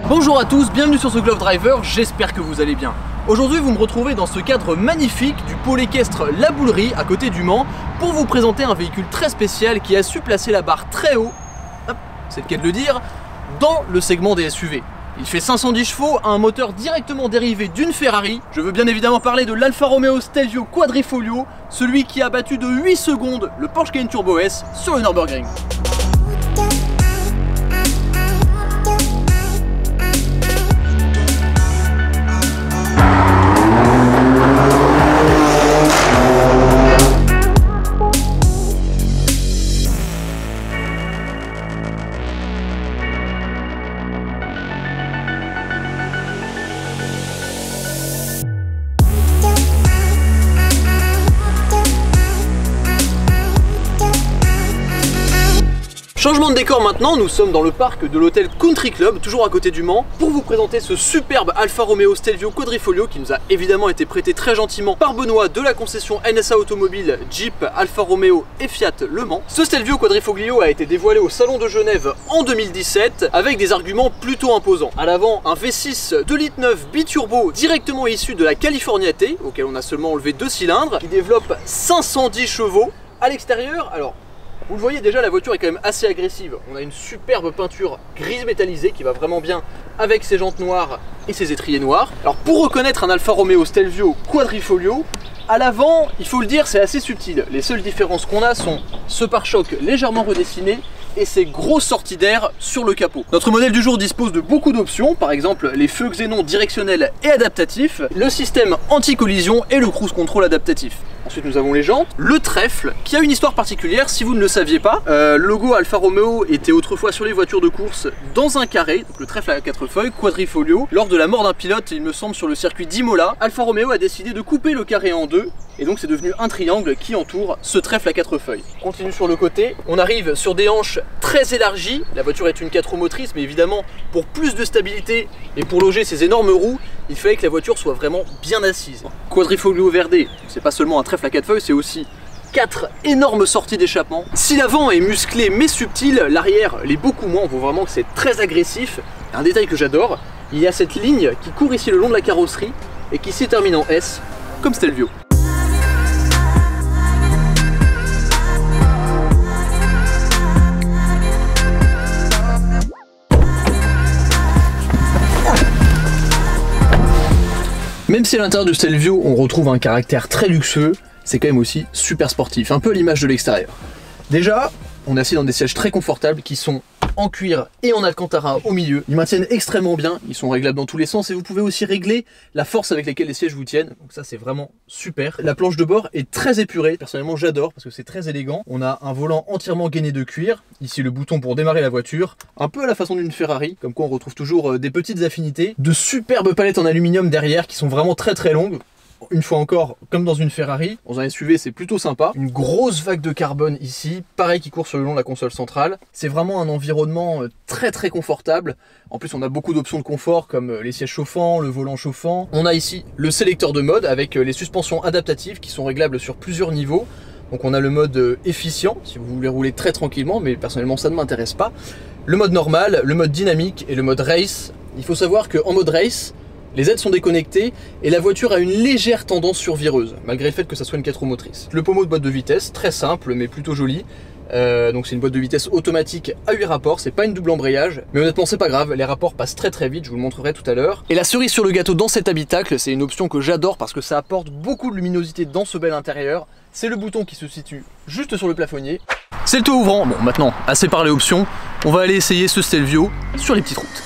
Bonjour à tous, bienvenue sur ce Glove Driver, j'espère que vous allez bien. Aujourd'hui vous me retrouvez dans ce cadre magnifique du pôle équestre La Boulerie à côté du Mans pour vous présenter un véhicule très spécial qui a su placer la barre très haut, c'est le cas de le dire, dans le segment des SUV. Il fait 510 chevaux, a un moteur directement dérivé d'une Ferrari. Je veux bien évidemment parler de l'Alfa Romeo Stelvio Quadrifoglio, celui qui a battu de 8 secondes le Porsche Cayenne Turbo S sur le Nürburgring. Changement de décor maintenant, nous sommes dans le parc de l'hôtel Country Club, toujours à côté du Mans, pour vous présenter ce superbe Alfa Romeo Stelvio Quadrifoglio qui nous a évidemment été prêté très gentiment par Benoît de la concession NSA Automobile, Jeep, Alfa Romeo et Fiat Le Mans. Ce Stelvio Quadrifoglio a été dévoilé au Salon de Genève en 2017 avec des arguments plutôt imposants. À l'avant, un V6 2,9 litres biturbo directement issu de la Californiate, auquel on a seulement enlevé 2 cylindres, qui développe 510 chevaux. À l'extérieur, alors vous le voyez déjà, la voiture est quand même assez agressive. On a une superbe peinture grise métallisée qui va vraiment bien avec ses jantes noires et ses étriers noirs. Alors pour reconnaître un Alfa Romeo Stelvio Quadrifoglio, à l'avant, il faut le dire, c'est assez subtil. Les seules différences qu'on a sont ce pare-choc légèrement redessiné et ces grosses sorties d'air sur le capot. Notre modèle du jour dispose de beaucoup d'options, par exemple les feux xénon directionnels et adaptatifs, le système anti-collision et le cruise control adaptatif. Ensuite nous avons les jantes, le trèfle qui a une histoire particulière si vous ne le saviez pas. Le logo Alfa Romeo était autrefois sur les voitures de course dans un carré, donc le trèfle à 4 feuilles, Quadrifoglio. Lors de la mort d'un pilote, il me semble sur le circuit d'Imola, Alfa Romeo a décidé de couper le carré en deux et donc c'est devenu un triangle qui entoure ce trèfle à 4 feuilles. On continue sur le côté, on arrive sur des hanches très élargies. La voiture est une 4 roues motrices, mais évidemment pour plus de stabilité et pour loger ces énormes roues, il fallait que la voiture soit vraiment bien assise. Quadrifoglio Verde, c'est pas seulement un trèfle à 4 feuilles, c'est aussi 4 énormes sorties d'échappement. Si l'avant est musclé mais subtil, l'arrière l'est beaucoup moins. On voit vraiment que c'est très agressif. Un détail que j'adore, il y a cette ligne qui court ici le long de la carrosserie et qui s'y termine en S, comme Stelvio. Même si à l'intérieur du Stelvio on retrouve un caractère très luxueux, c'est quand même aussi super sportif, un peu à l'image de l'extérieur. Déjà, on est assis dans des sièges très confortables qui sont en cuir et en alcantara au milieu. Ils maintiennent extrêmement bien, ils sont réglables dans tous les sens et vous pouvez aussi régler la force avec laquelle les sièges vous tiennent. Donc ça c'est vraiment super. La planche de bord est très épurée, personnellement j'adore parce que c'est très élégant. On a un volant entièrement gainé de cuir, ici le bouton pour démarrer la voiture, un peu à la façon d'une Ferrari, comme quoi on retrouve toujours des petites affinités. De superbes palettes en aluminium derrière qui sont vraiment très longues. Une fois encore, comme dans une Ferrari, dans un SUV c'est plutôt sympa. Une grosse vague de carbone ici, pareil qui court sur le long de la console centrale. C'est vraiment un environnement très confortable. En plus on a beaucoup d'options de confort comme les sièges chauffants, le volant chauffant. On a ici le sélecteur de mode avec les suspensions adaptatives qui sont réglables sur plusieurs niveaux. Donc on a le mode efficient, si vous voulez rouler très tranquillement, mais personnellement ça ne m'intéresse pas. Le mode normal, le mode dynamique et le mode race. Il faut savoir qu'en mode race, les aides sont déconnectées et la voiture a une légère tendance survireuse, malgré le fait que ça soit une 4 roues motrices. Le pommeau de boîte de vitesse, très simple mais plutôt joli. Donc c'est une boîte de vitesse automatique à 8 rapports, c'est pas une double embrayage, mais honnêtement c'est pas grave, les rapports passent très vite, je vous le montrerai tout à l'heure. Et la cerise sur le gâteau dans cet habitacle, c'est une option que j'adore parce que ça apporte beaucoup de luminosité dans ce bel intérieur. C'est le bouton qui se situe juste sur le plafonnier. C'est le toit ouvrant. Bon maintenant, assez parlé options, on va aller essayer ce Stelvio sur les petites routes.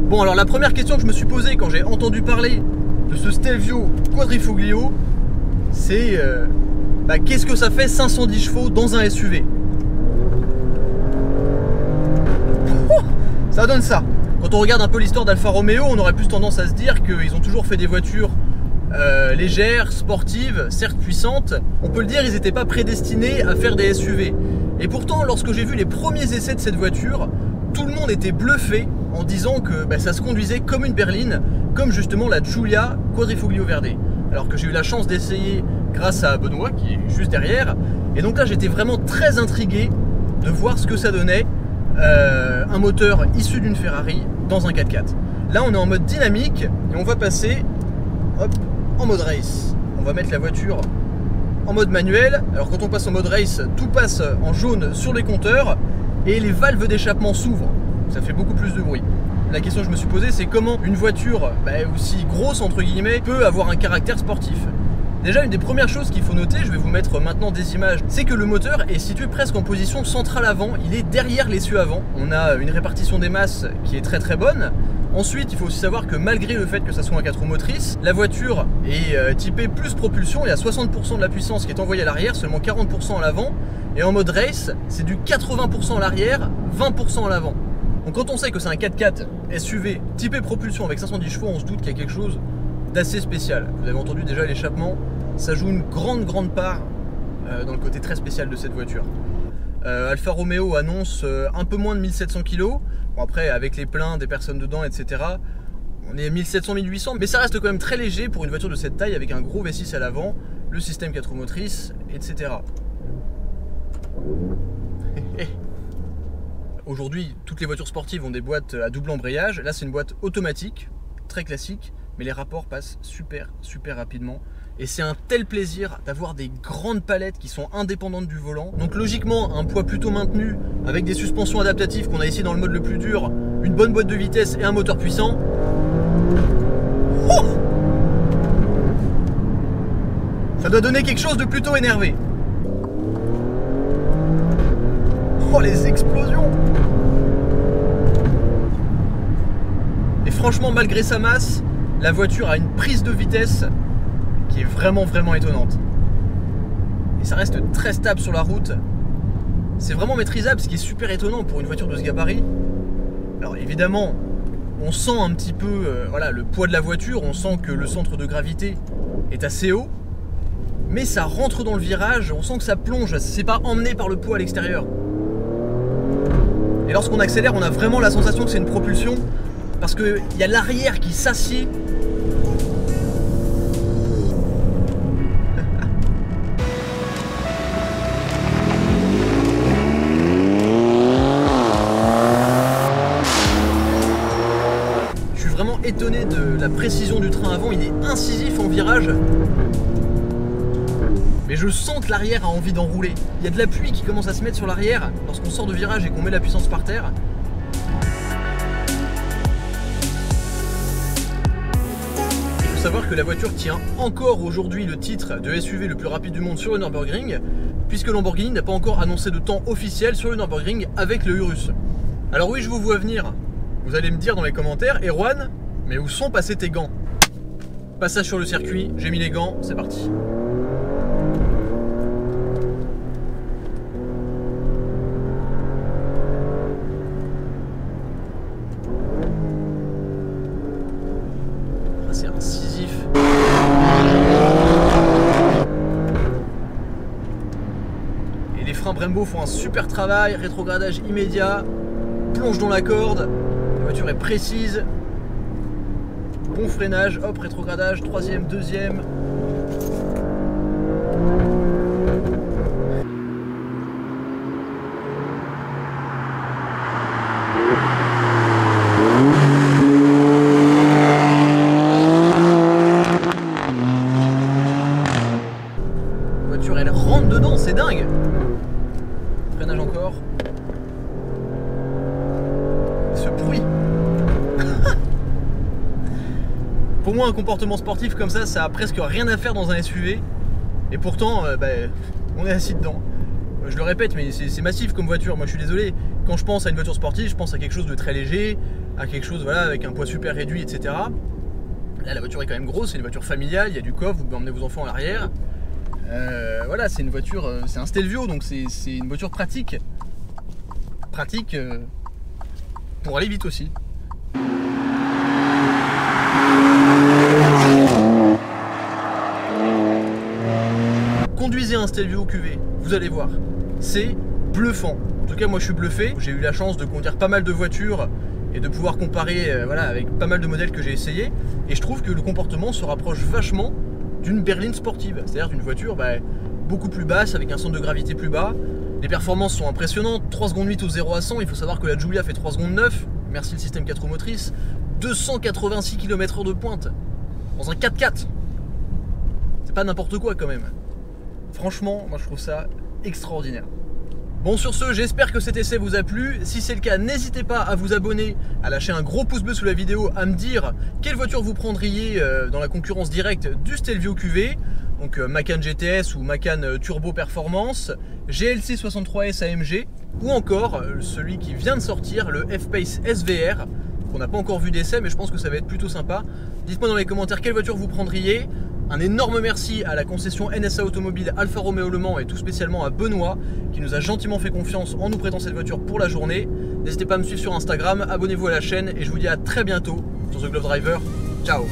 Bon alors la première question que je me suis posée quand j'ai entendu parler de ce Stelvio Quadrifoglio, c'est qu'est-ce que ça fait 510 chevaux dans un SUV? Ça donne ça. Quand on regarde un peu l'histoire d'Alfa Romeo, on aurait plus tendance à se dire qu'ils ont toujours fait des voitures légères, sportives, certes puissantes. On peut le dire, ils n'étaient pas prédestinés à faire des SUV. Et pourtant, lorsque j'ai vu les premiers essais de cette voiture, tout le monde était bluffé en disant que ça se conduisait comme une berline, comme justement la Giulia Quadrifoglio Verde. Alors que j'ai eu la chance d'essayer grâce à Benoît qui est juste derrière. Et donc là, j'étais vraiment très intrigué de voir ce que ça donnait. Un moteur issu d'une Ferrari dans un 4x4. Là on est en mode dynamique et on va passer hop, en mode race. On va mettre la voiture en mode manuel. Alors quand on passe en mode race, tout passe en jaune sur les compteurs et les valves d'échappement s'ouvrent. Ça fait beaucoup plus de bruit. La question que je me suis posée, c'est comment une voiture aussi grosse entre guillemets peut avoir un caractère sportif. Déjà, une des premières choses qu'il faut noter, je vais vous mettre maintenant des images, c'est que le moteur est situé presque en position centrale avant, il est derrière l'essieu avant. On a une répartition des masses qui est très très bonne. Ensuite, il faut aussi savoir que malgré le fait que ça soit un 4 roues motrices, la voiture est typée plus propulsion, il y a 60% de la puissance qui est envoyée à l'arrière, seulement 40% à l'avant. Et en mode race, c'est du 80% à l'arrière, 20% à l'avant. Donc quand on sait que c'est un 4x4 SUV typé propulsion avec 510 chevaux, on se doute qu'il y a quelque chose d'assez spécial. Vous avez entendu déjà l'échappement, ça joue une grande part dans le côté très spécial de cette voiture. Alfa Romeo annonce un peu moins de 1700 kg. Bon, après, avec les pleins des personnes dedans, etc., on est 1700-1800, mais ça reste quand même très léger pour une voiture de cette taille avec un gros V6 à l'avant, le système 4 roues motrices, etc. Aujourd'hui, toutes les voitures sportives ont des boîtes à double embrayage. Là, c'est une boîte automatique, très classique, mais les rapports passent super rapidement. Et c'est un tel plaisir d'avoir des grandes palettes qui sont indépendantes du volant. Donc logiquement, un poids plutôt maintenu, avec des suspensions adaptatives qu'on a ici dans le mode le plus dur, une bonne boîte de vitesse et un moteur puissant. Oh, ça doit donner quelque chose de plutôt énervé. Oh, les explosions! Et franchement, malgré sa masse, la voiture a une prise de vitesse qui est vraiment étonnante. Et ça reste très stable sur la route. C'est vraiment maîtrisable, ce qui est super étonnant pour une voiture de ce gabarit. Alors évidemment, on sent un petit peu le poids de la voiture, on sent que le centre de gravité est assez haut, mais ça rentre dans le virage, on sent que ça plonge, c'est pas emmené par le poids à l'extérieur. Et lorsqu'on accélère, on a vraiment la sensation que c'est une propulsion, parce qu'il y a l'arrière qui s'assied. Je suis vraiment étonné de la précision du train avant, il est incisif en virage. Mais je sens que l'arrière a envie d'enrouler. Il y a de la pluie qui commence à se mettre sur l'arrière lorsqu'on sort de virage et qu'on met la puissance par terre. Il faut savoir que la voiture tient encore aujourd'hui le titre de SUV le plus rapide du monde sur le Nürburgring, puisque Lamborghini n'a pas encore annoncé de temps officiel sur le Nürburgring avec le Urus. Alors oui, je vous vois venir. Vous allez me dire dans les commentaires, Erwan, mais où sont passés tes gants? Passage sur le circuit, j'ai mis les gants, c'est parti. C'est incisif. Et les freins Brembo font un super travail, rétrogradage immédiat, plonge dans la corde, la voiture est précise, bon freinage, hop, rétrogradage, troisième, deuxième. Elle rentre dedans, c'est dingue. Freinage encore. Ce bruit. Pour moi, un comportement sportif comme ça a presque rien à faire dans un SUV. Et pourtant, on est assis dedans. Je le répète, mais c'est massif comme voiture. Moi, je suis désolé. Quand je pense à une voiture sportive, je pense à quelque chose de très léger, à quelque chose avec un poids super réduit, etc. Là, la voiture est quand même grosse. C'est une voiture familiale. Il y a du coffre. Vous pouvez emmener vos enfants à l'arrière. C'est une voiture, c'est un Stelvio, donc c'est une voiture pratique. pour aller vite aussi. Conduisez un Stelvio QV, vous allez voir, c'est bluffant. En tout cas, moi je suis bluffé. J'ai eu la chance de conduire pas mal de voitures et de pouvoir comparer voilà, avec pas mal de modèles que j'ai essayé. Et je trouve que le comportement se rapproche vachement d'une berline sportive, c'est-à-dire d'une voiture beaucoup plus basse, avec un centre de gravité plus bas. Les performances sont impressionnantes, 3 secondes 8 au 0 à 100, il faut savoir que la Giulia fait 3 secondes 9, merci le système 4 roues motrices, 286 km/h de pointe, dans un 4x4. C'est pas n'importe quoi quand même. Franchement, moi je trouve ça extraordinaire. Bon, sur ce, j'espère que cet essai vous a plu. Si c'est le cas, n'hésitez pas à vous abonner, à lâcher un gros pouce bleu sous la vidéo, à me dire quelle voiture vous prendriez dans la concurrence directe du Stelvio QV. Donc Macan GTS ou Macan Turbo Performance, GLC 63S AMG, ou encore celui qui vient de sortir, le F-Pace SVR, qu'on n'a pas encore vu d'essai, mais je pense que ça va être plutôt sympa. Dites-moi dans les commentaires quelle voiture vous prendriez. Un énorme merci à la concession NSA Automobile Alfa Romeo Le Mans et tout spécialement à Benoît qui nous a gentiment fait confiance en nous prêtant cette voiture pour la journée. N'hésitez pas à me suivre sur Instagram, abonnez-vous à la chaîne et je vous dis à très bientôt sur The Glove Driver. Ciao.